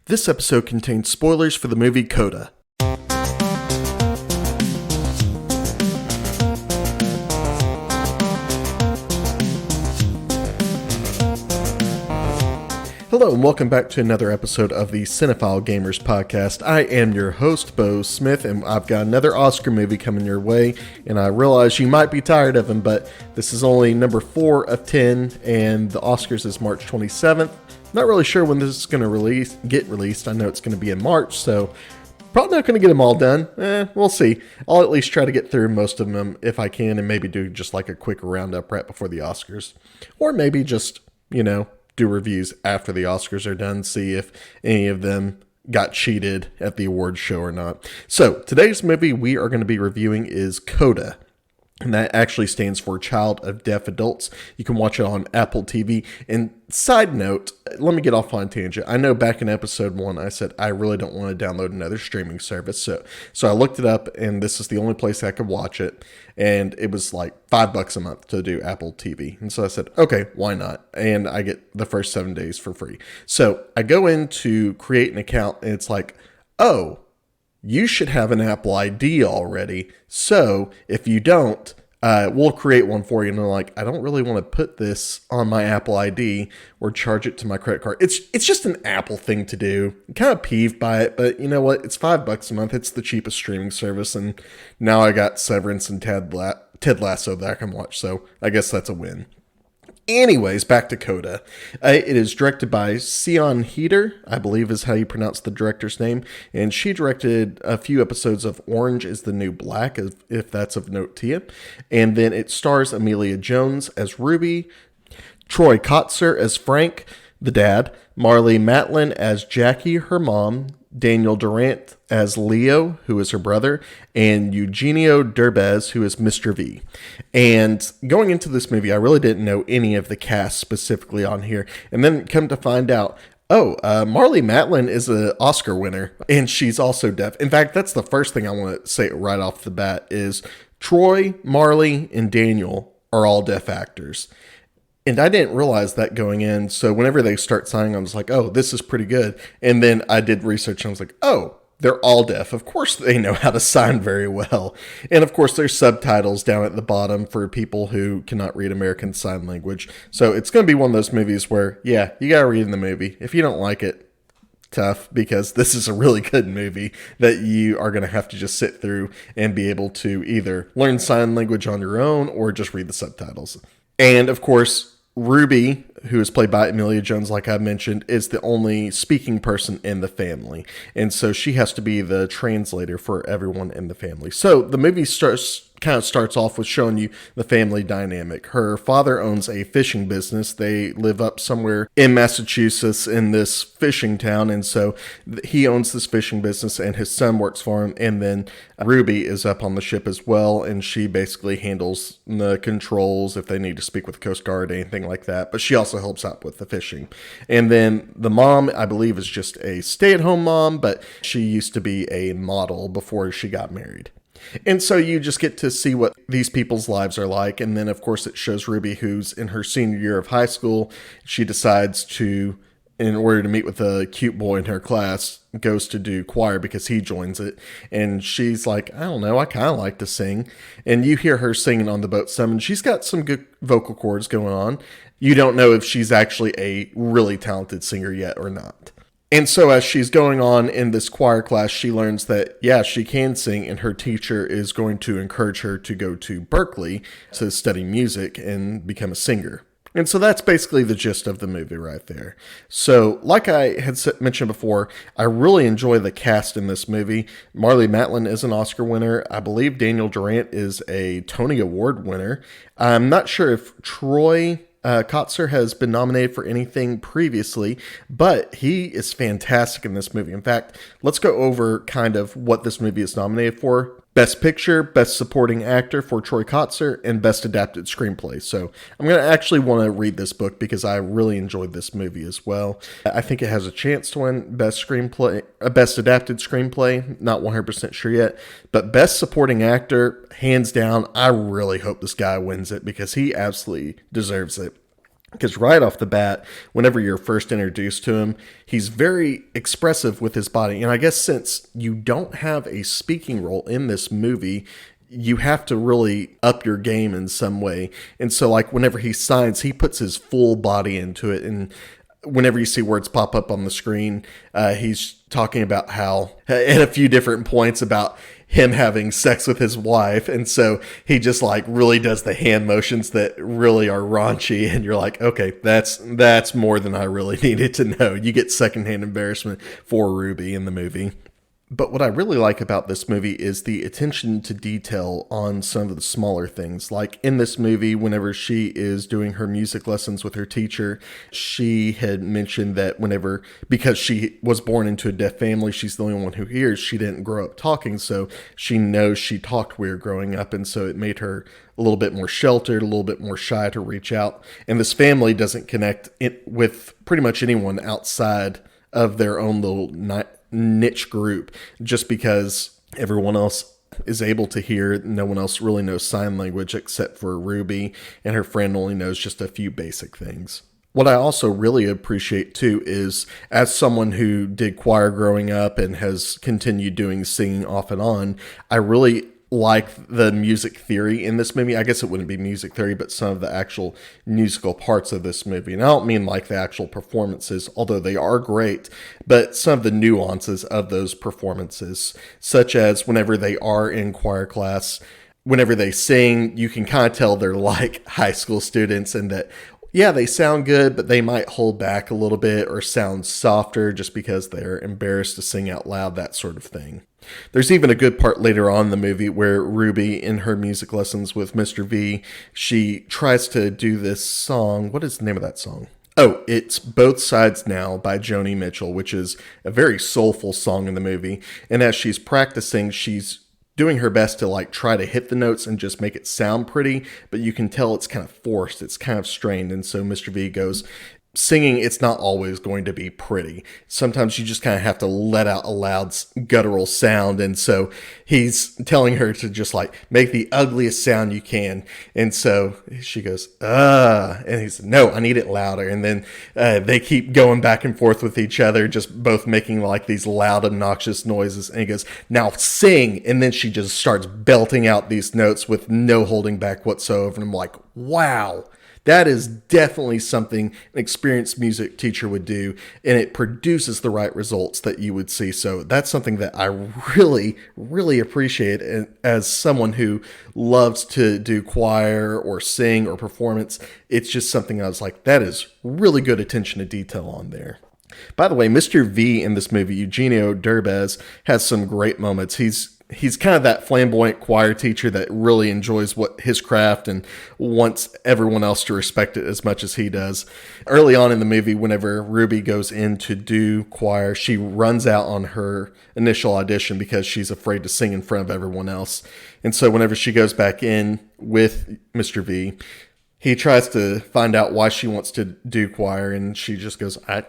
This episode contains spoilers for the movie CODA. Hello and welcome back to another episode of the Cinephile Gamers Podcast. I am your host, Bo Smith, and I've got another Oscar movie coming your way, and I realize you might be tired of them, but this is only number 4 of 10, and the Oscars is March 27th. Not really sure when this is going to get released. I know it's going to be in March, so probably not going to get them all done. We'll see. I'll at least try to get through most of them if I can, and maybe do just like a quick roundup right before the Oscars. Or maybe just, do reviews after the Oscars are done, see if any of them got cheated at the awards show or not. So, today's movie we are going to be reviewing is CODA. And that actually stands for Child of Deaf Adults. You can watch it on Apple TV. And side note, let me get off on a tangent. I know back in episode 1, I said I really don't want to download another streaming service. So I looked it up, and this is the only place I could watch it. And it was like $5 a month to do Apple TV. And so I said, okay, why not? And I get the first 7 days for free. So I go in to create an account, and it's like, oh, you should have an Apple ID already. So if you don't, we'll create one for you. And they're like, I don't really want to put this on my Apple ID or charge it to my credit card. It's just an Apple thing to do. I'm kind of peeved by it, but you know what? It's $5 a month. It's the cheapest streaming service. And now I got Severance and Ted Lasso that I can watch. So I guess that's a win. Anyways, back to CODA. It is directed by Sion Heder, I believe is how you pronounce the director's name, and she directed a few episodes of Orange is the New Black, if that's of note to you. And then it stars Emilia Jones as Ruby, Troy Kotzer as Frank, the dad, Marlee Matlin as Jackie, her mom, Daniel Durant as Leo, who is her brother, and Eugenio Derbez, who is Mr. V. And going into this movie, I really didn't know any of the cast specifically on here. And then come to find out, Marlee Matlin is an Oscar winner, and she's also deaf. In fact, that's the first thing I want to say right off the bat is Troy, Marlee, and Daniel are all deaf actors. And I didn't realize that going in. So whenever they start signing, I was like, oh, this is pretty good. And then I did research and I was like, oh, they're all deaf. Of course they know how to sign very well. And of course there's subtitles down at the bottom for people who cannot read American Sign Language. So it's going to be one of those movies where, yeah, you got to read in the movie. If you don't like it, tough, because this is a really good movie that you are going to have to just sit through and be able to either learn sign language on your own or just read the subtitles. And of course, Ruby, who is played by Emilia Jones, like I mentioned, is the only speaking person in the family. And so she has to be the translator for everyone in the family. So the movie starts off with showing you the family dynamic. Her father owns a fishing business. They live up somewhere in Massachusetts in this fishing town. And so he owns this fishing business and his son works for him. And then Ruby is up on the ship as well. And she basically handles the controls if they need to speak with the Coast Guard, anything like that. But she also helps out with the fishing. And then the mom, I believe, is just a stay-at-home mom, but she used to be a model before she got married. And so you just get to see what these people's lives are like. And then, of course, it shows Ruby, who's in her senior year of high school. She decides to, in order to meet with a cute boy in her class, goes to do choir because he joins it. And she's like, I don't know, I kind of like to sing. And you hear her singing on the boat some, and she's got some good vocal cords going on. You don't know if she's actually a really talented singer yet or not. And so as she's going on in this choir class, she learns that, yeah, she can sing, and her teacher is going to encourage her to go to Berkeley to study music and become a singer. And so that's basically the gist of the movie right there. So like I had mentioned before, I really enjoy the cast in this movie. Marlee Matlin is an Oscar winner. I believe Daniel Durant is a Tony Award winner. I'm not sure if Troy Kotzer has been nominated for anything previously, but he is fantastic in this movie. In fact, let's go over kind of what this movie is nominated for. Best Picture, Best Supporting Actor for Troy Kotzer, and Best Adapted Screenplay. So I'm going to actually want to read this book because I really enjoyed this movie as well. I think it has a chance to win Best Adapted Screenplay. Not 100% sure yet. But Best Supporting Actor, hands down, I really hope this guy wins it because he absolutely deserves it. Because right off the bat, whenever you're first introduced to him, he's very expressive with his body. And I guess since you don't have a speaking role in this movie, you have to really up your game in some way. And so, like, whenever he signs, he puts his full body into it. And whenever you see words pop up on the screen, he's talking about how, at a few different points, about him having sex with his wife. And so he just like really does the hand motions that really are raunchy. And you're like, okay, that's more than I really needed to know. You get secondhand embarrassment for Ruby in the movie. But what I really like about this movie is the attention to detail on some of the smaller things. Like in this movie, whenever she is doing her music lessons with her teacher, she had mentioned that because she was born into a deaf family, she's the only one who hears, she didn't grow up talking, so she knows she talked weird growing up, and so it made her a little bit more sheltered, a little bit more shy to reach out. And this family doesn't connect with pretty much anyone outside of their own little niche group, just because everyone else is able to hear. No one else really knows sign language except for Ruby, and her friend only knows just a few basic things. What I also really appreciate too is, as someone who did choir growing up and has continued doing singing off and on, I really like the music theory in this movie. I guess it wouldn't be music theory, but some of the actual musical parts of this movie. And I don't mean like the actual performances, although they are great, but some of the nuances of those performances, such as whenever they are in choir class, whenever they sing, you can kind of tell they're like high school students, and that, yeah, they sound good, but they might hold back a little bit or sound softer just because they're embarrassed to sing out loud, that sort of thing. There's even a good part later on in the movie where Ruby, in her music lessons with Mr. V, she tries to do this song. What is the name of that song? Oh, it's Both Sides Now by Joni Mitchell, which is a very soulful song in the movie. And as she's practicing, she's doing her best to like try to hit the notes and just make it sound pretty, but you can tell it's kind of forced, it's kind of strained. And so Mr. V goes, singing, it's not always going to be pretty. Sometimes you just kind of have to let out a loud guttural sound. And so he's telling her to just like make the ugliest sound you can. And so she goes, and he said, no, I need it louder. And then they keep going back and forth with each other, just both making like these loud, obnoxious noises. And he goes, now sing. And then she just starts belting out these notes with no holding back whatsoever. And I'm like, wow. That is definitely something an experienced music teacher would do, and it produces the right results that you would see. So that's something that I really, really appreciate as someone who loves to do choir or sing or performance. It's just something I was like, that is really good attention to detail on there. By the way, Mr. V in this movie, Eugenio Derbez, has some great moments. He's kind of that flamboyant choir teacher that really enjoys his craft and wants everyone else to respect it as much as he does. Early on in the movie, whenever Ruby goes in to do choir, she runs out on her initial audition because she's afraid to sing in front of everyone else. And so whenever she goes back in with Mr. V, he tries to find out why she wants to do choir, and she just goes, I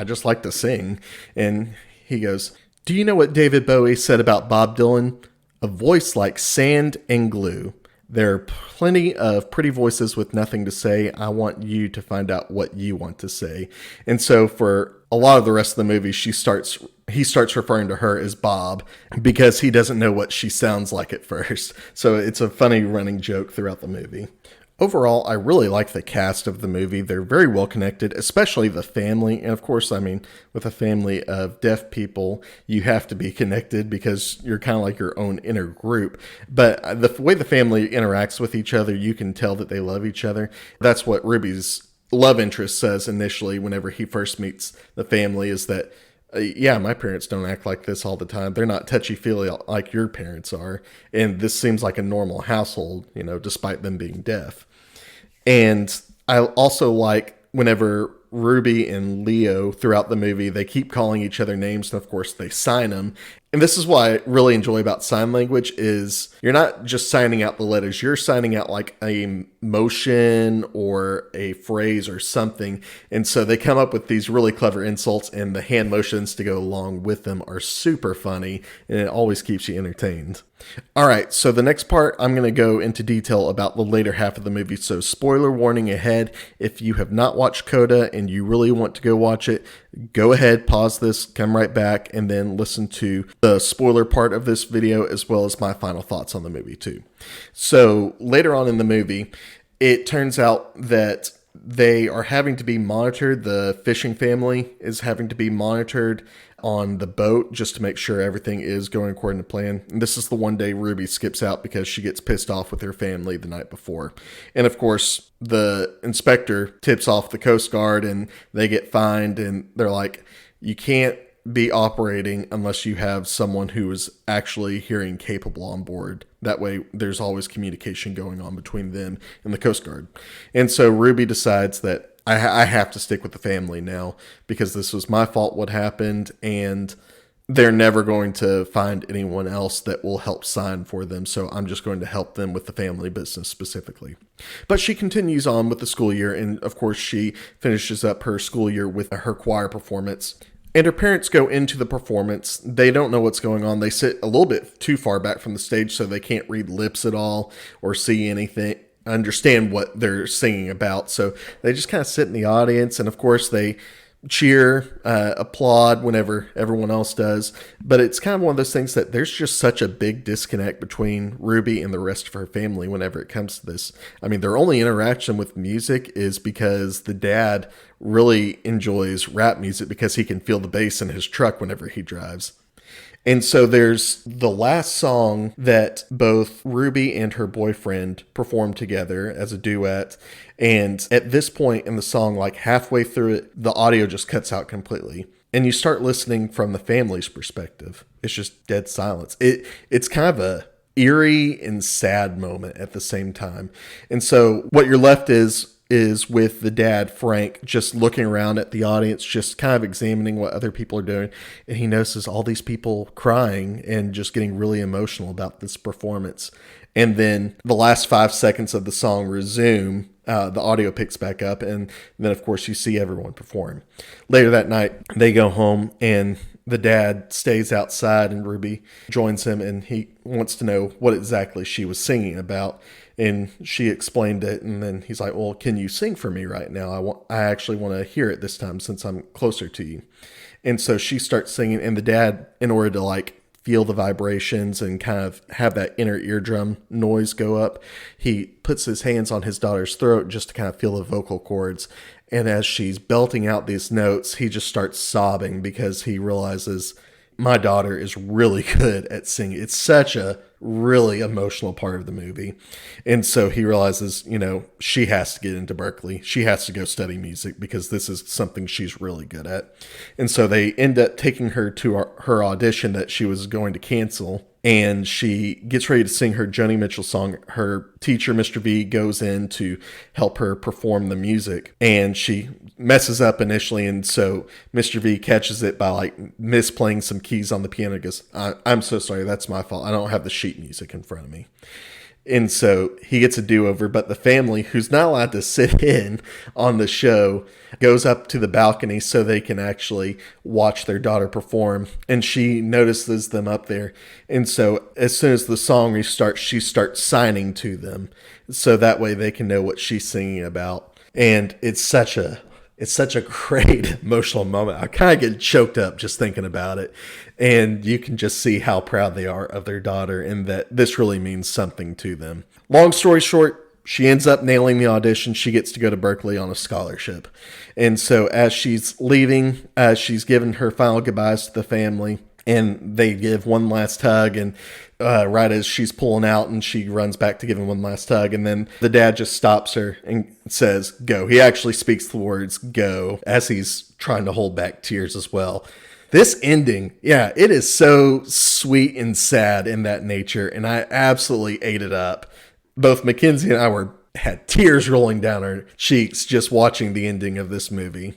just like to sing. And he goes, do you know what David Bowie said about Bob Dylan? A voice like sand and glue. There are plenty of pretty voices with nothing to say. I want you to find out what you want to say. And so for a lot of the rest of the movie, he starts referring to her as Bob because he doesn't know what she sounds like at first. So it's a funny running joke throughout the movie. Overall, I really like the cast of the movie. They're very well connected, especially the family. And of course, I mean, with a family of deaf people, you have to be connected because you're kind of like your own inner group. But the way the family interacts with each other, you can tell that they love each other. That's what Ruby's love interest says initially whenever he first meets the family, is that yeah, my parents don't act like this all the time. They're not touchy-feely like your parents are. And this seems like a normal household, despite them being deaf. And I also like whenever Ruby and Leo throughout the movie, they keep calling each other names, and of course they sign them. And this is what I really enjoy about sign language is you're not just signing out the letters, you're signing out like a motion or a phrase or something. And so they come up with these really clever insults, and the hand motions to go along with them are super funny, and it always keeps you entertained. All right, so the next part, I'm going to go into detail about the later half of the movie. So spoiler warning ahead. If you have not watched CODA and you really want to go watch it, go ahead, pause this, come right back, and then listen to the spoiler part of this video as well as my final thoughts on the movie too. So later on in the movie, it turns out that they are having to be monitored. The fishing family is having to be monitored on the boat just to make sure everything is going according to plan. And this is the one day Ruby skips out because she gets pissed off with her family the night before. And of course, the inspector tips off the Coast Guard and they get fined, and they're like, you can't be operating unless you have someone who is actually hearing capable on board. That way there's always communication going on between them and the Coast Guard. And so Ruby decides that I have to stick with the family now because this was my fault what happened, and they're never going to find anyone else that will help sign for them, so I'm just going to help them with the family business specifically. But she continues on with the school year, and of course she finishes up her school year with her choir performance. And her parents go into the performance. They don't know what's going on. They sit a little bit too far back from the stage, so they can't read lips at all or see anything, understand what they're singing about. So they just kind of sit in the audience, and of course they cheer, applaud whenever everyone else does. But it's kind of one of those things that there's just such a big disconnect between Ruby and the rest of her family whenever it comes to this. I mean, their only interaction with music is because the dad really enjoys rap music because he can feel the bass in his truck whenever he drives. And so there's the last song that both Ruby and her boyfriend perform together as a duet. And at this point in the song, like halfway through it, the audio just cuts out completely. And you start listening from the family's perspective. It's just dead silence. It's kind of a eerie and sad moment at the same time. And so what you're left is with the dad, Frank, just looking around at the audience, just kind of examining what other people are doing. And he notices all these people crying and just getting really emotional about this performance. And then the last 5 seconds of the song resume. The audio picks back up. And then, of course, you see everyone perform. Later that night, they go home and the dad stays outside and Ruby joins him, and he wants to know what exactly she was singing about. And she explained it, and then he's like, well, can you sing for me right now? I actually want to hear it this time since I'm closer to you. And so she starts singing, and the dad, in order to like feel the vibrations and kind of have that inner eardrum noise go up, he puts his hands on his daughter's throat just to kind of feel the vocal cords. And as she's belting out these notes, he just starts sobbing because he realizes my daughter is really good at singing. It's such a really emotional part of the movie. And so he realizes, she has to get into Berkeley. She has to go study music because this is something she's really good at. And so they end up taking her to her audition that she was going to cancel. And she gets ready to sing her Joni Mitchell song. Her teacher, Mr. V, goes in to help her perform the music. And she messes up initially. And so Mr. V catches it by like misplaying some keys on the piano. He goes, I'm so sorry. That's my fault. I don't have the sheet music in front of me. And so he gets a do-over, but the family, who's not allowed to sit in on the show, goes up to the balcony so they can actually watch their daughter perform. And she notices them up there. And so as soon as the song restarts, she starts signing to them so that way they can know what she's singing about. And it's such a great emotional moment. I kind of get choked up just thinking about it. And you can just see how proud they are of their daughter and that this really means something to them. Long story short, she ends up nailing the audition. She gets to go to Berkeley on a scholarship. And so as she's leaving, she's given her final goodbyes to the family. And they give one last hug, and right as she's pulling out and she runs back to give him one last hug, and then the dad just stops her and says, go. He actually speaks the words go as he's trying to hold back tears as well. This ending, yeah, it is so sweet and sad in that nature, and I absolutely ate it up. Both Mackenzie and I were had tears rolling down her cheeks just watching the ending of this movie.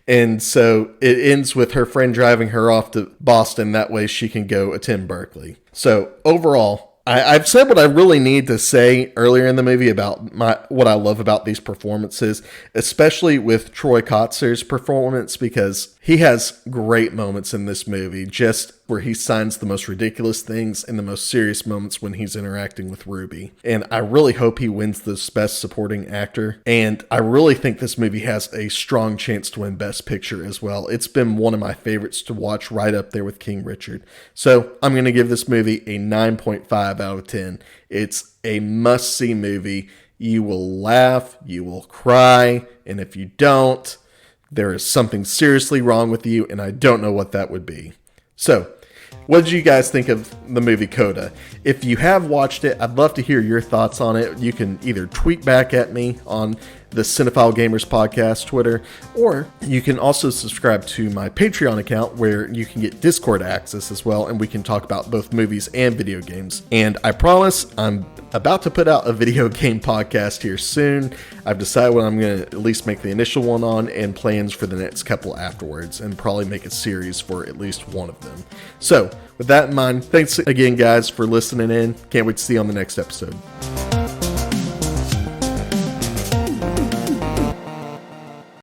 And so it ends with her friend driving her off to Boston. That way she can go attend Berkeley. So overall, I've said what I really need to say earlier in the movie about what I love about these performances, especially with Troy Kotzer's performance, because he has great moments in this movie, just where he signs the most ridiculous things and the most serious moments when he's interacting with Ruby. And I really hope he wins this Best Supporting Actor. And I really think this movie has a strong chance to win Best Picture as well. It's been one of my favorites to watch, right up there with King Richard. So I'm going to give this movie a 9.5 out of 10. It's a must-see movie. You will laugh, you will cry, and if you don't, there is something seriously wrong with you, and I don't know what that would be. So, what did you guys think of the movie CODA? If you have watched it, I'd love to hear your thoughts on it. You can either tweet back at me on the Cinephile Gamers Podcast Twitter, or you can also subscribe to my Patreon account where you can get Discord access as well, and we can talk about both movies and video games. And I promise I'm about to put out a video game podcast here soon. I've decided what I'm going to at least make the initial one on, and plans for the next couple afterwards, and probably make a series for at least one of them. So with that in mind, thanks again guys for listening in. Can't wait to see you on the next episode.